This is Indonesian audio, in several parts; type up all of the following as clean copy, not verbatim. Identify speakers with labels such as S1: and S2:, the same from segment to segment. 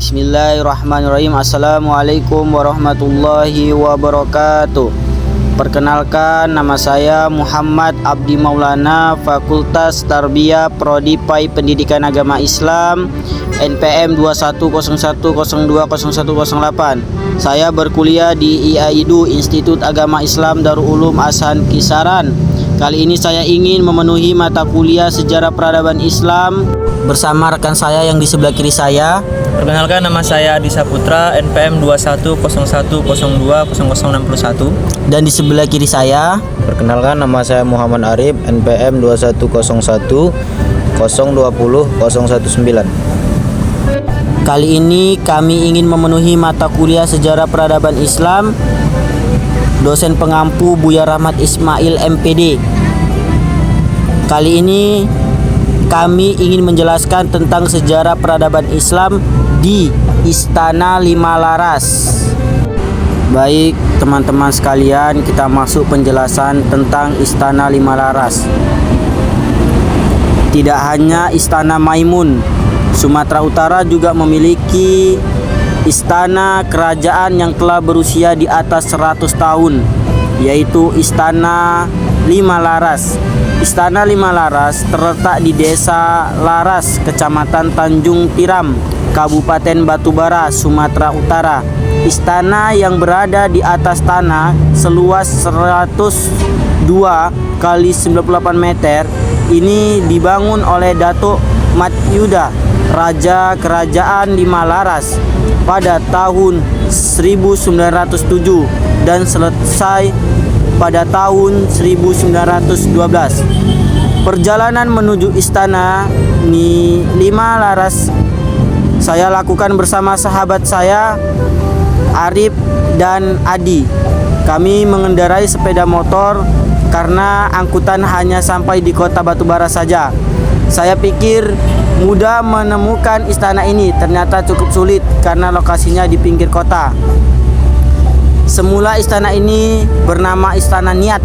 S1: Bismillahirrahmanirrahim. Assalamualaikum warahmatullahi wabarakatuh. Perkenalkan, nama saya Muhammad Abdi Maulana, Fakultas Tarbiyah Prodi PAI Pendidikan Agama Islam, NPM 2101020108. Saya berkuliah di IAIDU, Institut Agama Islam Darul Ulum Hasan Kisaran. Kali ini saya ingin memenuhi mata kuliah Sejarah Peradaban Islam bersama rekan saya yang di sebelah kiri saya.
S2: Perkenalkan, nama saya Adi Saputra, NPM 2101020061.
S1: Dan di sebelah kiri saya.
S3: Perkenalkan, nama saya Muhammad Arif, NPM 2101020019.
S1: Kali ini kami ingin memenuhi mata kuliah Sejarah Peradaban Islam. Dosen pengampu Buya Rahmat Ismail MPD. Kali ini kami ingin menjelaskan tentang sejarah peradaban Islam di Istana Lima Laras. Baik teman-teman sekalian, kita masuk penjelasan tentang Istana Lima Laras. Tidak hanya Istana Maimun, Sumatera Utara juga memiliki istana kerajaan yang telah berusia di atas 100 tahun, yaitu Istana Lima Laras. Istana Lima Laras terletak di Desa Laras, Kecamatan Tanjung Tiram, Kabupaten Batubara, Sumatera Utara. Istana yang berada di atas tanah seluas 102 kali 98 meter ini dibangun oleh Datuk Mat Yuda, Raja Kerajaan Lima Laras, pada tahun 1907 dan selesai pada tahun 1912. Perjalanan menuju Istana Lima Laras saya lakukan bersama sahabat saya Arif dan Adi. Kami mengendarai sepeda motor karena angkutan hanya sampai di kota Batubara saja. Saya pikir mudah menemukan istana ini, ternyata cukup sulit karena lokasinya di pinggir kota. Semula istana ini bernama Istana Niat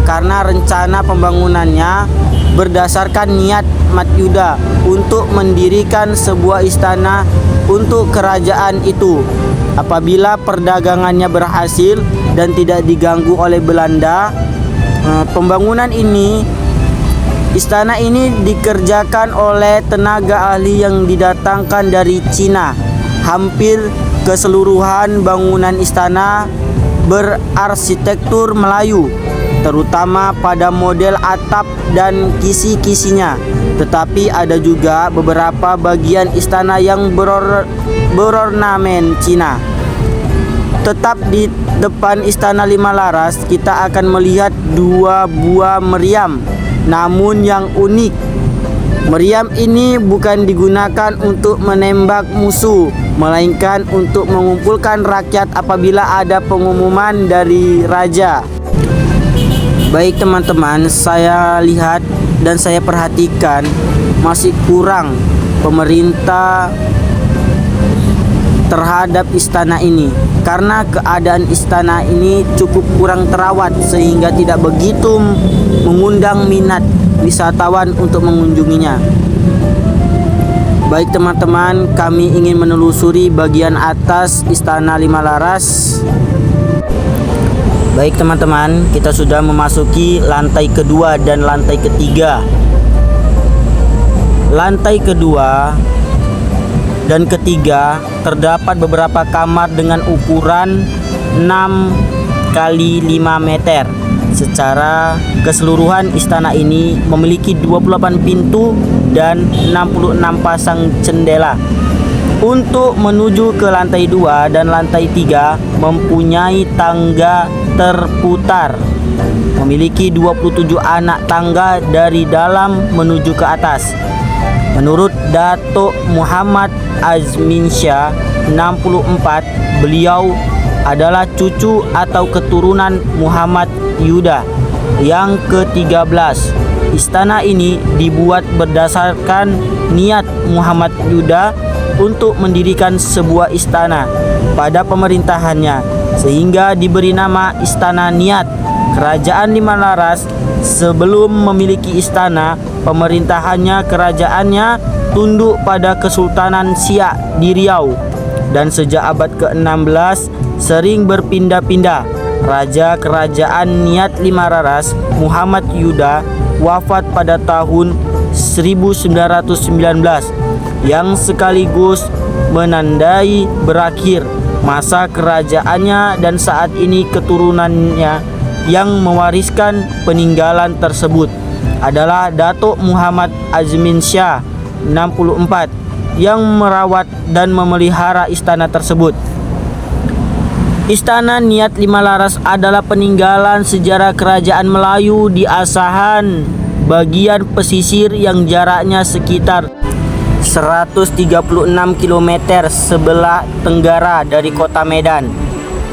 S1: karena rencana pembangunannya berdasarkan niat Mat Yuda untuk mendirikan sebuah istana untuk kerajaan itu. Apabila perdagangannya berhasil dan tidak diganggu oleh Belanda, Istana ini dikerjakan oleh tenaga ahli yang didatangkan dari Cina. Hampir keseluruhan bangunan istana berarsitektur Melayu, terutama pada model atap dan kisi-kisinya. Tetapi ada juga beberapa bagian istana yang berornamen Cina. Tetap di depan Istana Lima Laras kita akan melihat dua buah meriam. Namun yang unik, meriam ini bukan digunakan untuk menembak musuh, melainkan untuk mengumpulkan rakyat apabila ada pengumuman dari raja. Baik teman-teman, saya lihat dan saya perhatikan masih kurang pemerintah terhadap istana ini, karena keadaan istana ini cukup kurang terawat sehingga tidak begitu mengundang minat wisatawan untuk mengunjunginya. Baik teman-teman, kami ingin menelusuri bagian atas Istana Lima Laras. Baik teman-teman, kita sudah memasuki lantai kedua dan lantai ketiga. Lantai kedua dan ketiga terdapat beberapa kamar dengan ukuran 6 kali 5 meter. Secara keseluruhan istana ini memiliki 28 pintu dan 66 pasang jendela. Untuk menuju ke lantai 2 dan lantai 3 mempunyai tangga terputar. Memiliki 27 anak tangga dari dalam menuju ke atas. Menurut Datuk Muhammad Azminsyah 64, beliau adalah cucu atau keturunan Muhammad Yuda yang ke-13. Istana ini dibuat berdasarkan niat Muhammad Yuda untuk mendirikan sebuah istana pada pemerintahannya, sehingga diberi nama Istana Niat. Kerajaan Lima Laras sebelum memiliki istana, pemerintahannya kerajaannya tunduk pada Kesultanan Siak di Riau. dan sejak abad ke-16 sering berpindah-pindah. Raja Kerajaan Niat Lima Laras, Muhammad Yuda, wafat pada tahun 1919 yang sekaligus menandai berakhir masa kerajaannya, dan saat ini keturunannya yang mewariskan peninggalan tersebut adalah Datuk Muhammad Azmin Shah 64 yang merawat dan memelihara istana tersebut. Istana Niat Lima Laras adalah peninggalan sejarah kerajaan Melayu di Asahan bagian pesisir yang jaraknya sekitar 136 km sebelah tenggara dari kota Medan.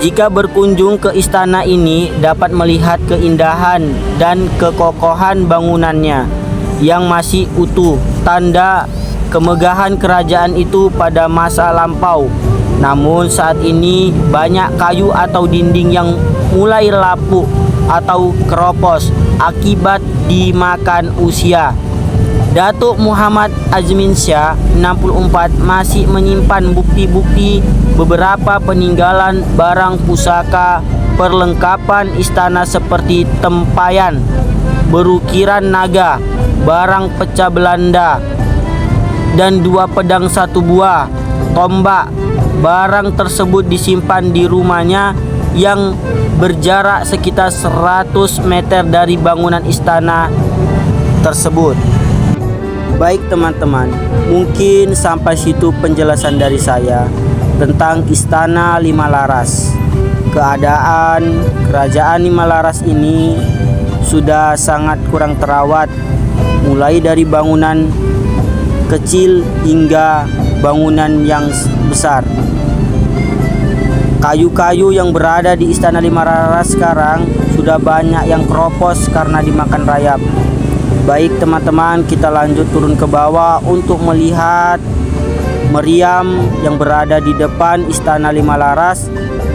S1: Jika berkunjung ke istana ini dapat melihat keindahan dan kekokohan bangunannya yang masih utuh, tanda kemegahan kerajaan itu pada masa lampau. Namun saat ini banyak kayu atau dinding yang mulai lapuk atau keropos akibat dimakan usia. Datuk Muhammad Azmin Shah 64 masih menyimpan bukti-bukti beberapa peninggalan barang pusaka perlengkapan istana seperti tempayan, berukiran naga, barang pecah Belanda, dan 2 pedang 1 buah, tombak. Barang tersebut disimpan di rumahnya yang berjarak sekitar 100 meter dari bangunan istana tersebut. Baik teman-teman, mungkin sampai situ penjelasan dari saya tentang Istana Lima Laras. Keadaan Kerajaan Lima Laras ini sudah sangat kurang terawat, mulai dari bangunan kecil hingga bangunan yang besar. Kayu-kayu yang berada di Istana Lima Laras sekarang sudah banyak yang keropos karena dimakan rayap. Baik teman-teman, kita lanjut turun ke bawah untuk melihat meriam yang berada di depan Istana Lima Laras,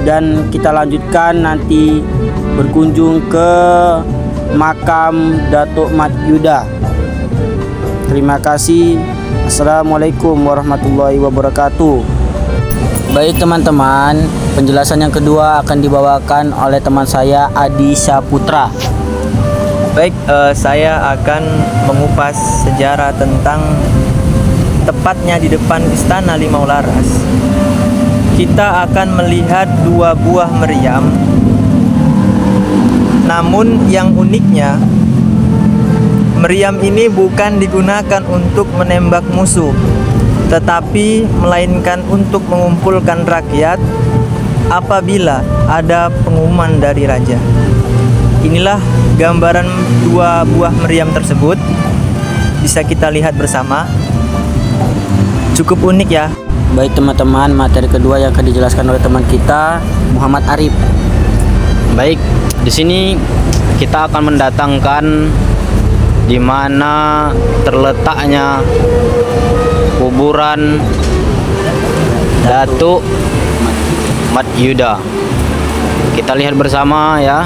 S1: dan kita lanjutkan nanti berkunjung ke makam Datuk Mat Yuda. Terima kasih. Assalamualaikum warahmatullahi wabarakatuh. Baik teman-teman, penjelasan yang kedua akan dibawakan oleh teman saya Adi Saputra.
S2: Baik, saya akan mengupas sejarah tentang tepatnya di depan Istana Lima Laras. Kita akan melihat 2 buah meriam. Namun yang uniknya, meriam ini bukan digunakan untuk menembak musuh, tetapi melainkan untuk mengumpulkan rakyat apabila ada pengumuman dari raja. Inilah gambaran 2 buah meriam tersebut, bisa kita lihat bersama. Cukup unik ya.
S1: Baik teman-teman, materi kedua yang akan dijelaskan oleh teman kita Muhammad Arif.
S3: Baik, di sini kita akan mendatangkan di mana terletaknya kuburan Datuk Mat Yuda. Kita lihat bersama ya.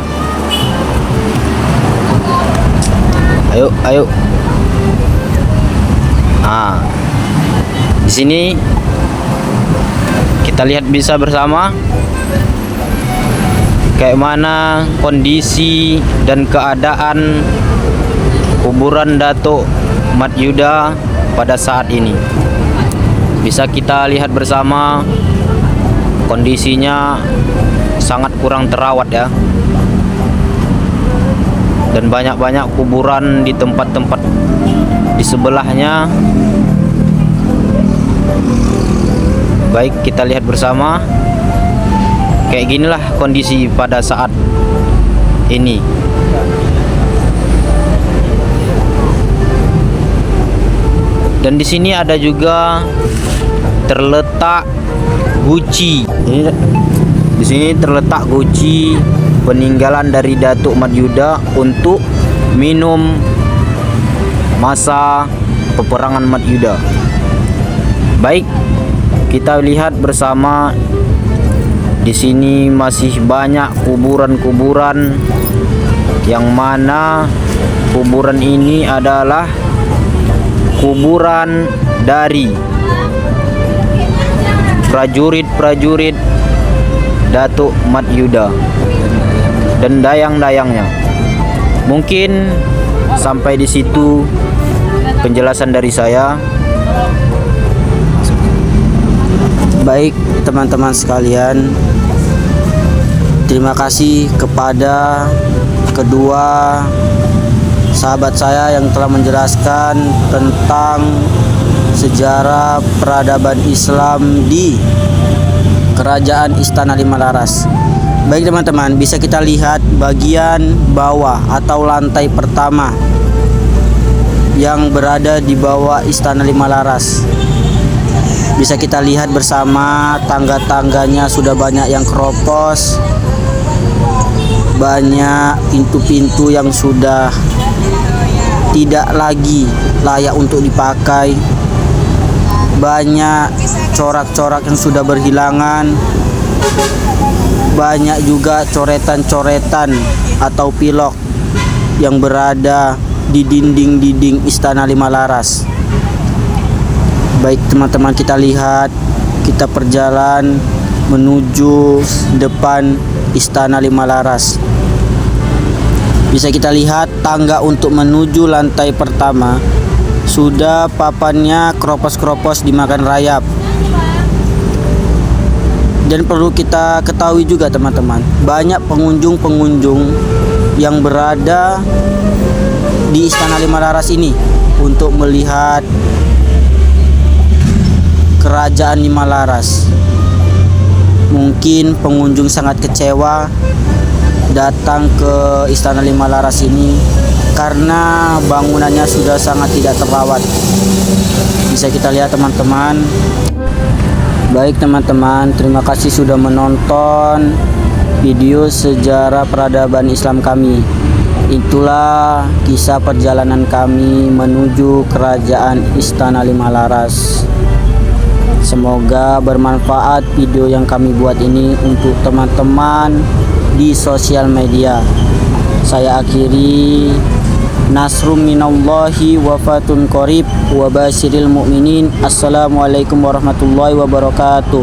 S3: Ayo. Nah, di sini kita lihat bisa bersama kayak mana kondisi dan keadaan kuburan Datuk Mat Yuda pada saat ini. Bisa kita lihat bersama kondisinya sangat kurang terawat ya. Dan banyak-banyak kuburan di tempat-tempat di sebelahnya. Baik, kita lihat bersama. Kayak ginilah kondisi pada saat ini. Dan di sini ada juga terletak guci. Di sini terletak guci peninggalan dari Datuk Mat Yuda untuk minum masa peperangan Mat Yuda. Baik, kita lihat bersama. Di sini masih banyak kuburan-kuburan, yang mana kuburan ini adalah kuburan dari prajurit prajurit Datuk Mat Yuda dan dayang-dayangnya. Mungkin sampai di situ penjelasan dari saya.
S1: Baik teman-teman sekalian, terima kasih kepada kedua sahabat saya yang telah menjelaskan tentang sejarah peradaban Islam di Kerajaan Istana Lima Laras. Baik teman-teman, bisa kita lihat bagian bawah atau lantai pertama yang berada di bawah Istana Lima Laras. Bisa kita lihat bersama, tangga-tangganya sudah banyak yang keropos, banyak pintu-pintu yang sudah tidak lagi layak untuk dipakai, banyak corak-corak yang sudah berhilangan, banyak juga coretan-coretan atau pilok yang berada di dinding-dinding Istana Lima Laras. Baik teman-teman, kita lihat, kita perjalan menuju depan Istana Lima Laras. Bisa kita lihat tangga untuk menuju lantai pertama sudah papannya keropos-keropos dimakan rayap. Dan perlu kita ketahui juga teman-teman, banyak pengunjung-pengunjung yang berada di Istana Lima Laras ini untuk melihat Kerajaan Lima Laras. Mungkin pengunjung sangat kecewa datang ke Istana Lima Laras ini karena bangunannya sudah sangat tidak terawat. Bisa kita lihat teman-teman. Baik teman-teman, terima kasih sudah menonton video sejarah peradaban Islam kami. Itulah kisah perjalanan kami menuju Kerajaan Istana Lima Laras. Semoga bermanfaat video yang kami buat ini untuk teman-teman di sosial media. Saya akhiri, nasrum minallahi wa fatun qarib wa basyiril mu'minin. Assalamualaikum warahmatullahi wabarakatuh.